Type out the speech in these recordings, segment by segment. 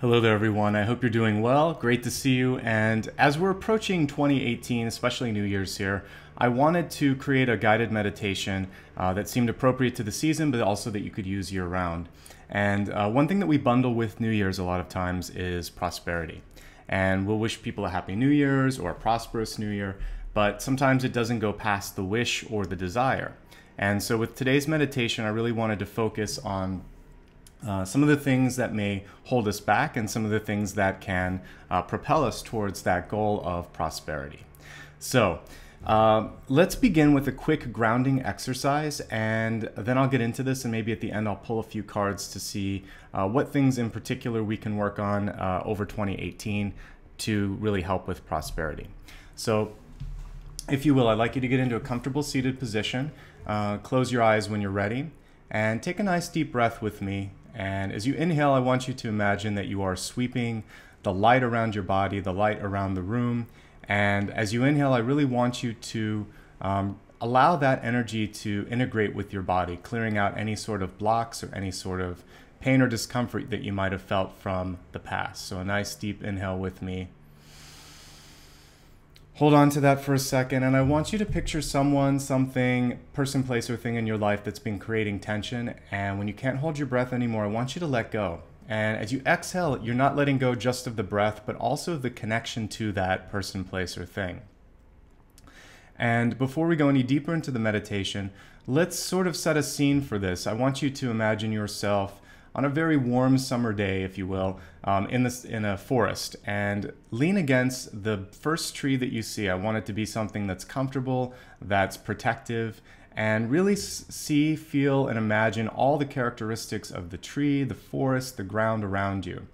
Hello there, everyone. I hope you're doing well. Great to see you. And as we're approaching 2018, especially New Year's here, I wanted to create a guided meditation that seemed appropriate to the season, but also that you could use year round. And one thing that we bundle with New Year's a lot of times is prosperity. And we'll wish people a happy New Year's or a prosperous New Year, but sometimes it doesn't go past the wish or the desire. And so with today's meditation, I really wanted to focus on some of the things that may hold us back and some of the things that can propel us towards that goal of prosperity. So let's begin with a quick grounding exercise, and then I'll get into this, and maybe at the end I'll pull a few cards to see what things in particular we can work on over 2018 to really help with prosperity. So if you will, I'd like you to get into a comfortable seated position. Close your eyes when you're ready and take a nice deep breath with me. And as you inhale, I want you to imagine that you are sweeping the light around your body, the light around the room. And as you inhale, I really want you to allow that energy to integrate with your body, clearing out any sort of blocks or any sort of pain or discomfort that you might have felt from the past. So a nice deep inhale with me. Hold on to that for a second, and I want you to picture someone, something, person, place, or thing in your life that's been creating tension, and when you can't hold your breath anymore, I want you to let go. And as you exhale, you're not letting go just of the breath, but also of the connection to that person, place, or thing. And before we go any deeper into the meditation, let's sort of set a scene for this. I want you to imagine yourself on a very warm summer day, if you will, in a forest, and lean against the first tree that you see. I want it to be something that's comfortable, that's protective, and really see, feel, and imagine all the characteristics of the tree, the forest, the ground around you.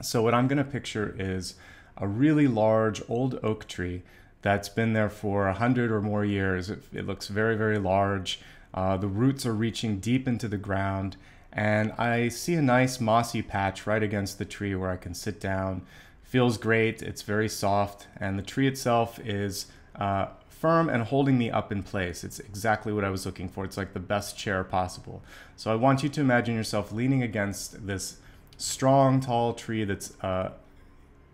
So what I'm going to picture is a really large old oak tree that's been there for 100 or more years. It looks very, very large. The roots are reaching deep into the ground. And I see a nice mossy patch right against the tree where I can sit down. Feels great, it's very soft, and the tree itself is firm and holding me up in place. It's exactly what I was looking for. It's like the best chair possible. So I want you to imagine yourself leaning against this strong, tall tree that's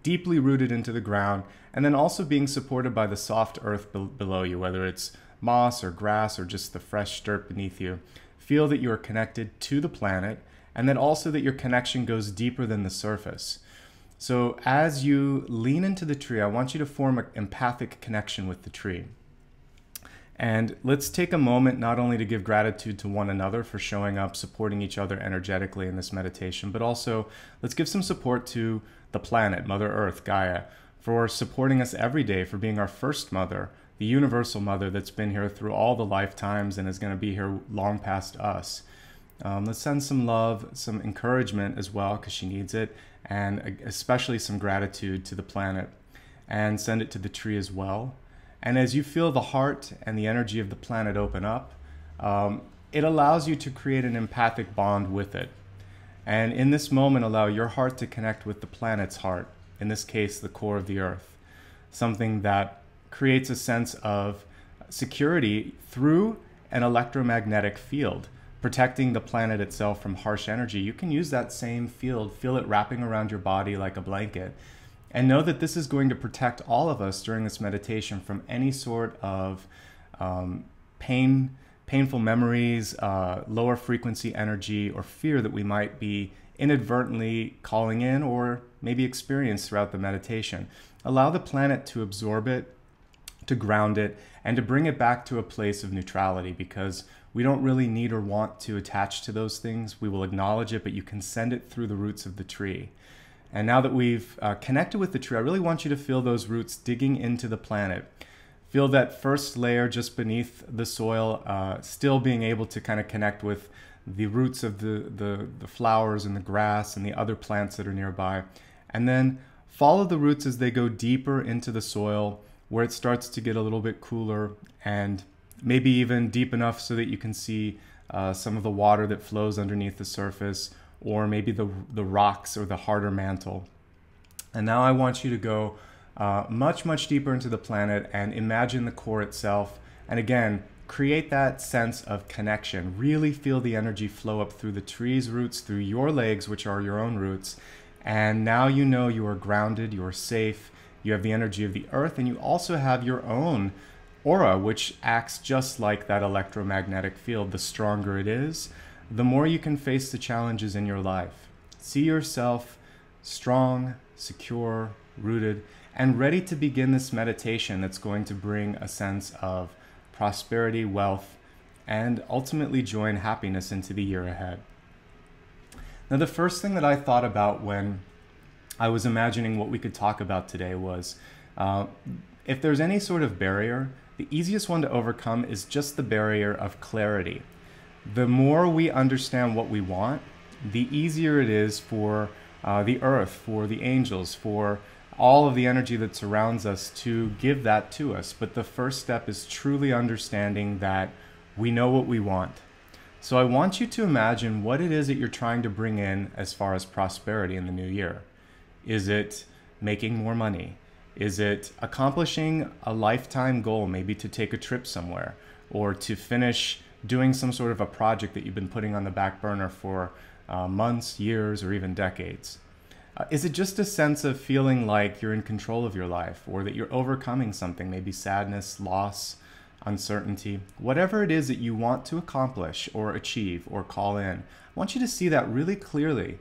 deeply rooted into the ground, and then also being supported by the soft earth below you, whether it's moss or grass or just the fresh dirt beneath you. Feel that you are connected to the planet, and then also that your connection goes deeper than the surface. So as you lean into the tree, I want you to form an empathic connection with the tree. And let's take a moment not only to give gratitude to one another for showing up, supporting each other energetically in this meditation, but also let's give some support to the planet, Mother Earth, Gaia, for supporting us every day, for being our first mother, the universal mother that's been here through all the lifetimes and is going to be here long past us. Let's send some love, some encouragement as well, because she needs it, and especially some gratitude to the planet, and send it to the tree as well. And as you feel the heart and the energy of the planet open up, it allows you to create an empathic bond with it. And in this moment, allow your heart to connect with the planet's heart, in this case, the core of the earth, something that creates a sense of security through an electromagnetic field, protecting the planet itself from harsh energy. You can use that same field, feel it wrapping around your body like a blanket, and know that this is going to protect all of us during this meditation from any sort of painful memories, lower frequency energy, or fear that we might be inadvertently calling in or maybe experience throughout the meditation. Allow the planet to absorb it, to ground it, and to bring it back to a place of neutrality, because we don't really need or want to attach to those things. We will acknowledge it, but you can send it through the roots of the tree. And now that we've connected with the tree, I really want you to feel those roots digging into the planet. Feel that first layer just beneath the soil, still being able to kind of connect with the roots of the flowers and the grass and the other plants that are nearby. And then follow the roots as they go deeper into the soil, where it starts to get a little bit cooler and maybe even deep enough so that you can see some of the water that flows underneath the surface, or maybe the rocks or the harder mantle. And now I want you to go much, much deeper into the planet and imagine the core itself. And again, create that sense of connection. Really feel the energy flow up through the tree's roots, through your legs, which are your own roots, And now you know you are grounded, you are safe, you have the energy of the earth, and you also have your own aura, which acts just like that electromagnetic field. The stronger it is, the more you can face the challenges in your life. See yourself strong, secure, rooted, and ready to begin this meditation that's going to bring a sense of prosperity, wealth, and ultimately joy and happiness into the year ahead. Now, the first thing that I thought about when I was imagining what we could talk about today was if there's any sort of barrier, the easiest one to overcome is just the barrier of clarity. The more we understand what we want, the easier it is for the earth, for the angels, for all of the energy that surrounds us to give that to us. But the first step is truly understanding that we know what we want. So I want you to imagine what it is that you're trying to bring in as far as prosperity in the new year. Is it making more money? Is it accomplishing a lifetime goal, maybe to take a trip somewhere or to finish doing some sort of a project that you've been putting on the back burner for months, years, or even decades? Is it just a sense of feeling like you're in control of your life or that you're overcoming something, maybe sadness, loss, uncertainty? Whatever it is that you want to accomplish or achieve or call in, I want you to see that really clearly.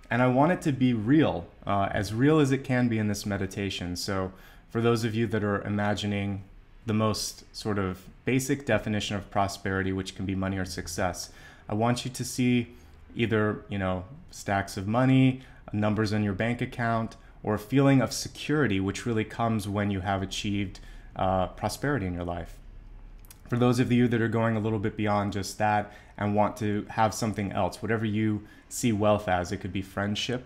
And I want it to be real as it can be in this meditation. So for those of you that are imagining the most sort of basic definition of prosperity, which can be money or success, I want you to see either, stacks of money, numbers in your bank account, or a feeling of security, which really comes when you have achieved prosperity in your life. For those of you that are going a little bit beyond just that and want to have something else, whatever you see wealth as, it could be friendship,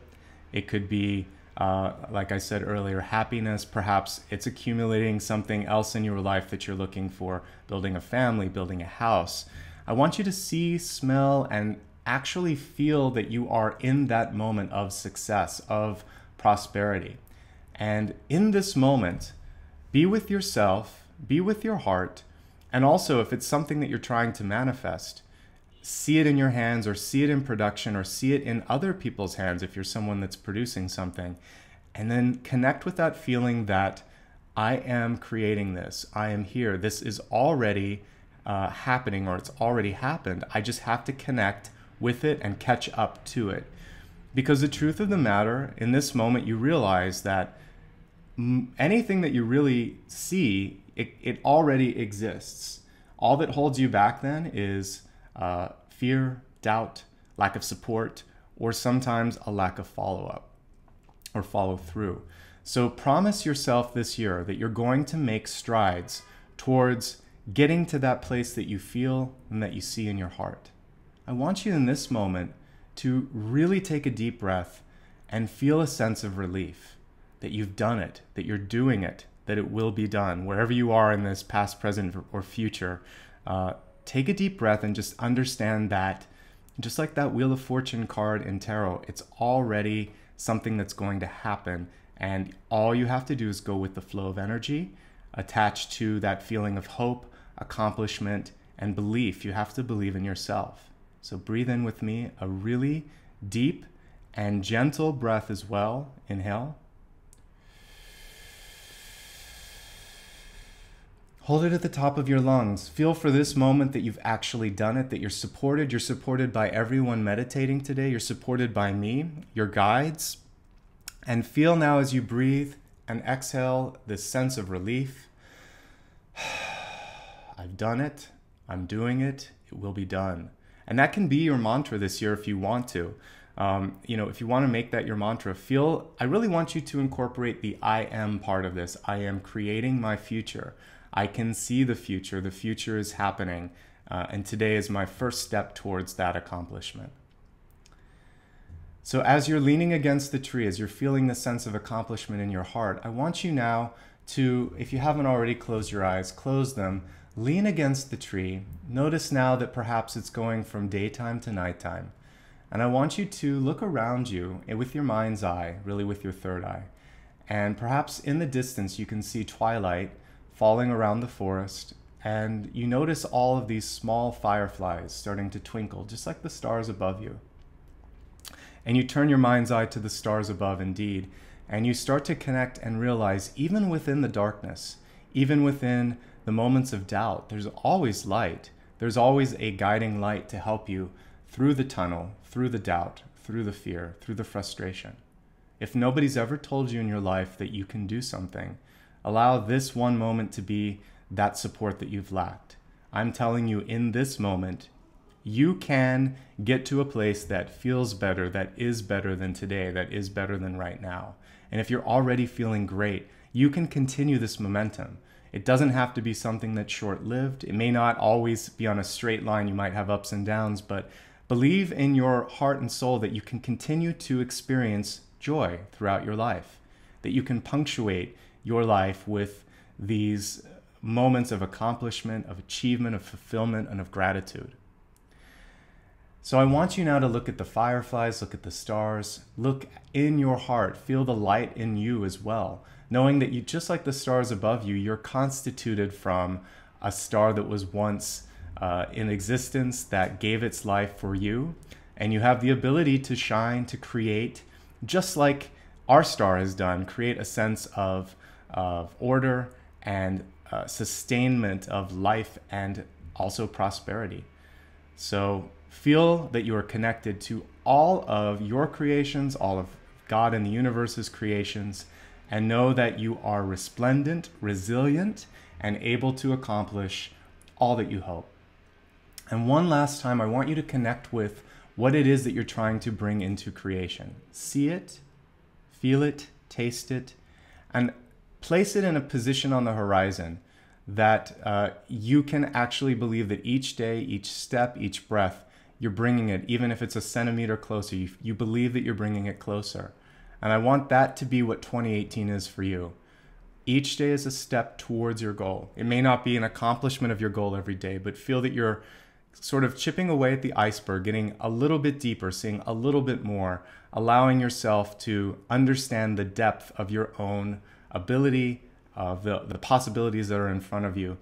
it could be, like I said earlier, happiness. Perhaps it's accumulating something else in your life that you're looking for, building a family, building a house. I want you to see, smell, and actually feel that you are in that moment of success, of prosperity. And in this moment, be with yourself, be with your heart, and also if it's something that you're trying to manifest, see it in your hands or see it in production or see it in other people's hands if you're someone that's producing something. And then connect with that feeling that I am creating this, I am here, this is already happening, or it's already happened. I just have to connect with it and catch up to it. Because the truth of the matter, in this moment, you realize that anything that you really see, it already exists. All that holds you back then is fear, doubt, lack of support, or sometimes a lack of follow-up or follow-through. So promise yourself this year that you're going to make strides towards getting to that place that you feel and that you see in your heart. I want you in this moment to really take a deep breath and feel a sense of relief that you've done it, that you're doing it, that it will be done. Wherever you are in this past, present, or future, take a deep breath and just understand that, just like that Wheel of Fortune card in tarot, it's already something that's going to happen. And all you have to do is go with the flow of energy attached to that feeling of hope, accomplishment, and belief. You have to believe in yourself. So breathe in with me a really deep and gentle breath as well. Inhale. Hold it at the top of your lungs. Feel for this moment that you've actually done it, that you're supported. You're supported by everyone meditating today. You're supported by me, your guides. And feel now as you breathe and exhale this sense of relief. I've done it. I'm doing it. It will be done. And that can be your mantra this year if you want to. If you want to make that your mantra, I really want you to incorporate the I am part of this. I am creating my future. I can see the future. The future is happening. And today is my first step towards that accomplishment. So as you're leaning against the tree, as you're feeling the sense of accomplishment in your heart, I want you now to, if you haven't already closed your eyes, close them. Lean against the tree. Notice now that perhaps it's going from daytime to nighttime. And I want you to look around you with your mind's eye, really with your third eye. And perhaps in the distance you can see twilight falling around the forest. And you notice all of these small fireflies starting to twinkle, just like the stars above you. and you turn your mind's eye to the stars above indeed, and you start to connect and realize even within the darkness, even within the moments of doubt, there's always light. There's always a guiding light to help you through the tunnel, through the doubt, through the fear, through the frustration. If nobody's ever told you in your life that you can do something, allow this one moment to be that support that you've lacked. I'm telling you, in this moment, you can get to a place that feels better, that is better than today, that is better than right now. And if you're already feeling great, you can continue this momentum. It doesn't have to be something that's short-lived. It may not always be on a straight line. You might have ups and downs, but believe in your heart and soul that you can continue to experience joy throughout your life, that you can punctuate your life with these moments of accomplishment, of achievement, of fulfillment, and of gratitude. So I want you now to look at the fireflies, look at the stars, look in your heart, feel the light in you as well, knowing that you, just like the stars above you, you're constituted from a star that was once in existence, that gave its life for you, and you have the ability to shine, to create, just like our star has done, create a sense of order and sustainment of life and also prosperity. So feel that you are connected to all of your creations, all of God and the universe's creations, and know that you are resplendent, resilient, and able to accomplish all that you hope. And one last time, I want you to connect with what it is that you're trying to bring into creation. See it, feel it, taste it, and place it in a position on the horizon that you can actually believe that each day, each step, each breath, you're bringing it, even if it's a centimeter closer, you believe that you're bringing it closer. And I want that to be what 2018 is for you. Each day is a step towards your goal. It may not be an accomplishment of your goal every day, but feel that you're sort of chipping away at the iceberg, getting a little bit deeper, seeing a little bit more, allowing yourself to understand the depth of your own ability, of the possibilities that are in front of you.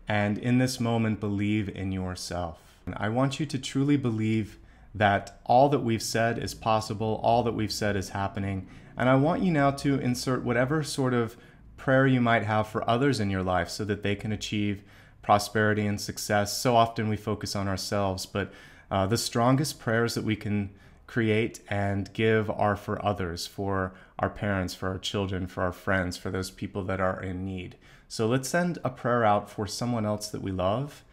And in this moment, believe in yourself. I want you to truly believe that all that we've said is possible, all that we've said is happening. And I want you now to insert whatever sort of prayer you might have for others in your life so that they can achieve prosperity and success. So often we focus on ourselves, but the strongest prayers that we can create and give are for others, for our parents, for our children, for our friends, for those people that are in need. So let's send a prayer out for someone else that we love,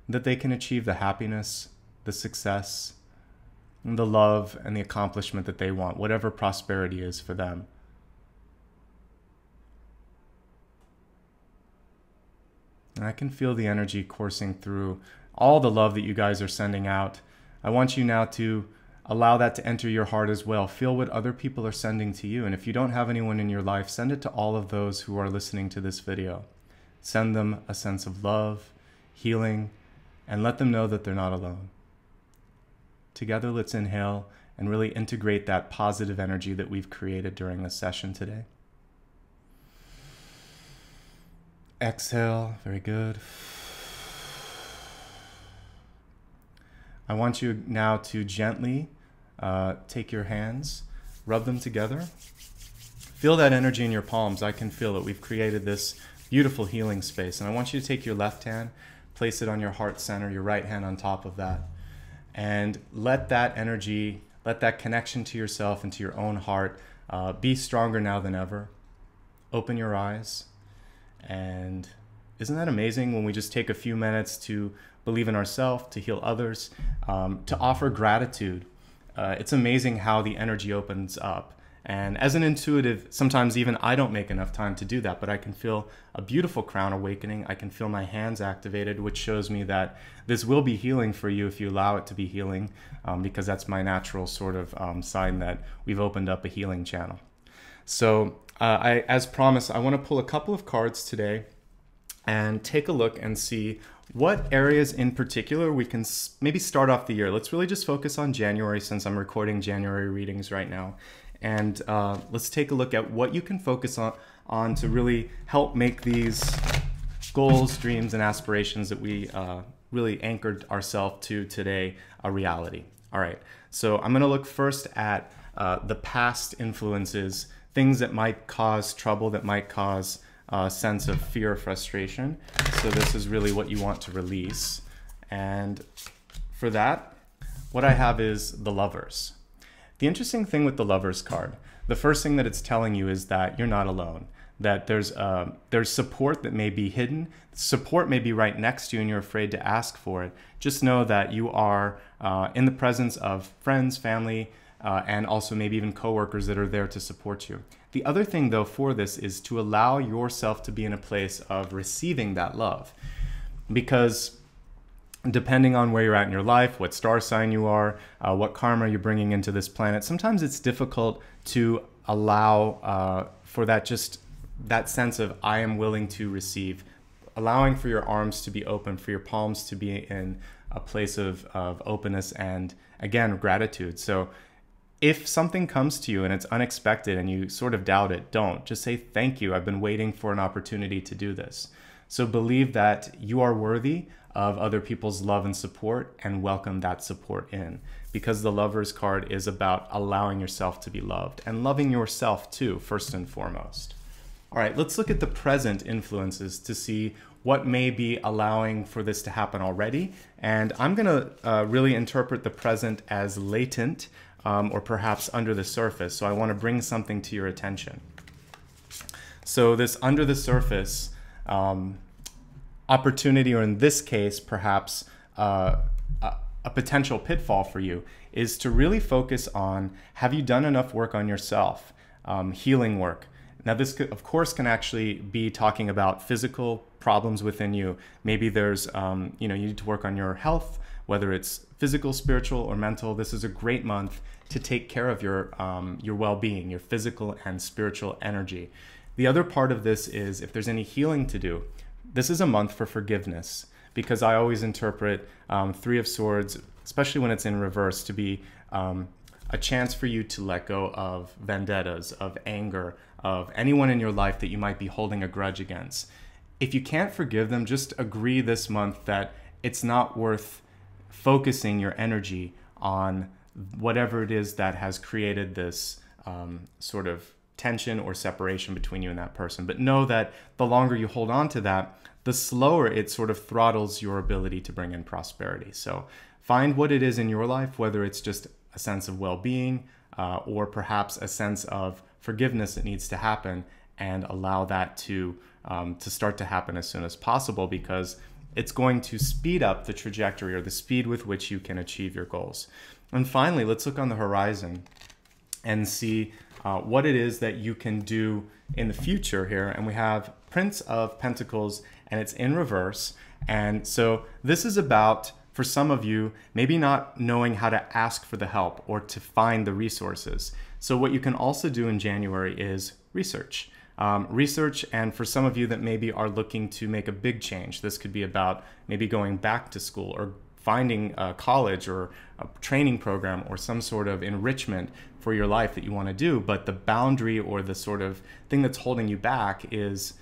that they can achieve the happiness, the success, and the love and the accomplishment that they want, whatever prosperity is for them. And I can feel the energy coursing through all the love that you guys are sending out. I want you now to allow that to enter your heart as well. Feel what other people are sending to you. And if you don't have anyone in your life, send it to all of those who are listening to this video. Send them a sense of love, healing, and let them know that they're not alone. Together, let's inhale and really integrate that positive energy that we've created during this session today. Exhale, very good. I want you now to gently take your hands, rub them together. Feel that energy in your palms. I can feel it. We've created this beautiful healing space. And I want you to take your left hand, place it on your heart center, your right hand on top of that. And let that energy, let that connection to yourself and to your own heart be stronger now than ever. Open your eyes. And isn't that amazing when we just take a few minutes to believe in ourselves, to heal others, to offer gratitude? It's amazing how the energy opens up. And as an intuitive, sometimes even I don't make enough time to do that, but I can feel a beautiful crown awakening. I can feel my hands activated, which shows me that this will be healing for you if you allow it to be healing, because that's my natural sort of sign that we've opened up a healing channel. So as promised, I want to pull a couple of cards today and take a look and see what areas in particular we can maybe start off the year. Let's really just focus on January since I'm recording January readings right now. And let's take a look at what you can focus on to really help make these goals, dreams, and aspirations that we really anchored ourselves to today a reality. All right, So I'm going to look first at the past influences, things that might cause trouble, that might cause a sense of fear or frustration. So this is really what you want to release. And for that, what I have is the Lovers. The interesting thing with the Lovers card, the first thing that it's telling you is that you're not alone, that there's support that may be hidden. Support may be right next to you and you're afraid to ask for it. Just know that you are in the presence of friends, family, and also maybe even coworkers that are there to support you. The other thing though for this is to allow yourself to be in a place of receiving that love, because depending on where you're at in your life, what star sign you are, what karma you're bringing into this planet, sometimes it's difficult to allow for that sense of I am willing to receive, allowing for your arms to be open, for your palms to be in a place of openness and, again, gratitude. So if something comes to you and it's unexpected and you sort of doubt it, don't. Just say, thank you. I've been waiting for an opportunity to do this. So believe that you are worthy of other people's love and support and welcome that support in, because the Lovers card is about allowing yourself to be loved and loving yourself too, first and foremost. All right, let's look at the present influences to see what may be allowing for this to happen already. And I'm going to really interpret the present as latent or perhaps under the surface. So I want to bring something to your attention. So this under the surface opportunity, or in this case, perhaps a potential pitfall for you, is to really focus on, have you done enough work on yourself, healing work? Now this could, of course, can actually be talking about physical problems within you. Maybe there's, you need to work on your health, whether it's physical, spiritual, or mental. This is a great month to take care of your well-being, your physical and spiritual energy. The other part of this is if there's any healing to do, this is a month for forgiveness, because I always interpret Three of Swords, especially when it's in reverse, to be a chance for you to let go of vendettas, of anger, of anyone in your life that you might be holding a grudge against. If you can't forgive them, just agree this month that it's not worth focusing your energy on whatever it is that has created this sort of tension or separation between you and that person. But know that the longer you hold on to that, the slower it sort of throttles your ability to bring in prosperity. So find what it is in your life, whether it's just a sense of well-being or perhaps a sense of forgiveness that needs to happen, and allow that to start to happen as soon as possible, because it's going to speed up the trajectory or the speed with which you can achieve your goals. And finally, let's look on the horizon and see what it is that you can do in the future here. And we have Prince of Pentacles, and it's in reverse. And so this is about, for some of you, maybe not knowing how to ask for the help or to find the resources. So what you can also do in January is research. Research, and for some of you that maybe are looking to make a big change, this could be about maybe going back to school or finding a college or a training program or some sort of enrichment for your life that you want to do. But the boundary or the sort of thing that's holding you back is,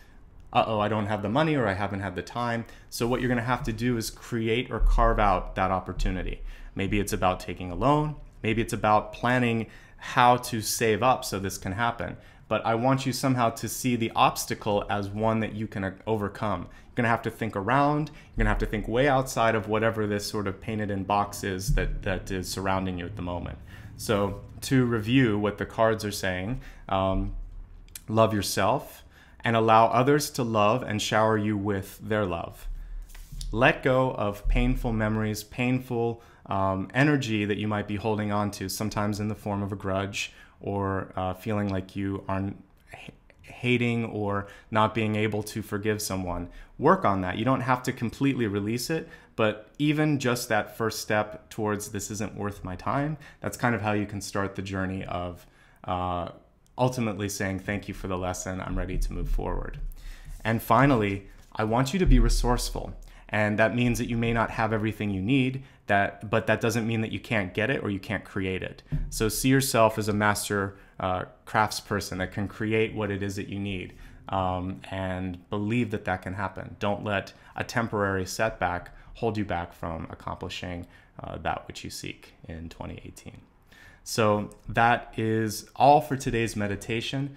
uh-oh, I don't have the money, or I haven't had the time. So what you're going to have to do is create or carve out that opportunity. Maybe it's about taking a loan. Maybe it's about planning how to save up so this can happen. But I want you somehow to see the obstacle as one that you can overcome. You're going to have to think around. You're going to have to think way outside of whatever this sort of painted in box is that is surrounding you at the moment. So to review what the cards are saying, love yourself and allow others to love and shower you with their love. Let go of painful memories, painful energy that you might be holding on to, sometimes in the form of a grudge, or feeling like you are hating or not being able to forgive someone. Work on that. You don't have to completely release it, but even just that first step towards this isn't worth my time, that's kind of how you can start the journey of ultimately saying, thank you for the lesson, I'm ready to move forward. And finally, I want you to be resourceful. And that means that you may not have everything you need, but that doesn't mean that you can't get it or you can't create it. So see yourself as a master craftsperson that can create what it is that you need, and believe that that can happen. Don't let a temporary setback hold you back from accomplishing that which you seek in 2018. So that is all for today's meditation.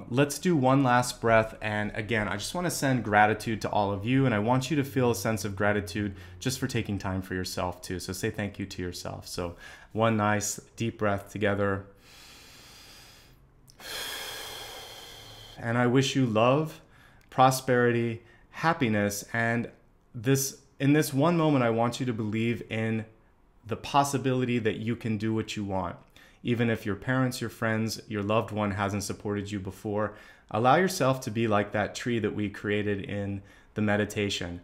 Let's do one last breath. And again, I just want to send gratitude to all of you. And I want you to feel a sense of gratitude just for taking time for yourself too. So say thank you to yourself. So one nice deep breath together. And I wish you love, prosperity, happiness. And in this one moment, I want you to believe in the possibility that you can do what you want. Even if your parents, your friends, your loved one hasn't supported you before, allow yourself to be like that tree that we created in the meditation.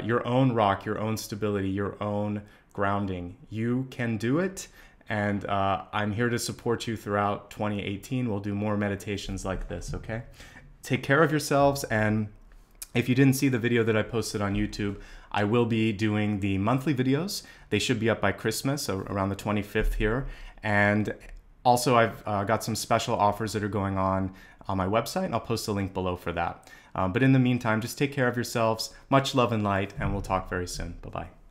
Your own rock, your own stability, your own grounding. You can do it. And I'm here to support you throughout 2018. We'll do more meditations like this, okay? Take care of yourselves. And if you didn't see the video that I posted on YouTube, I will be doing the monthly videos. They should be up by Christmas, so around the 25th here. And also I've got some special offers that are going on my website, and I'll post a link below for that. But in the meantime, just take care of yourselves. Much love and light, and we'll talk very soon. Bye-bye.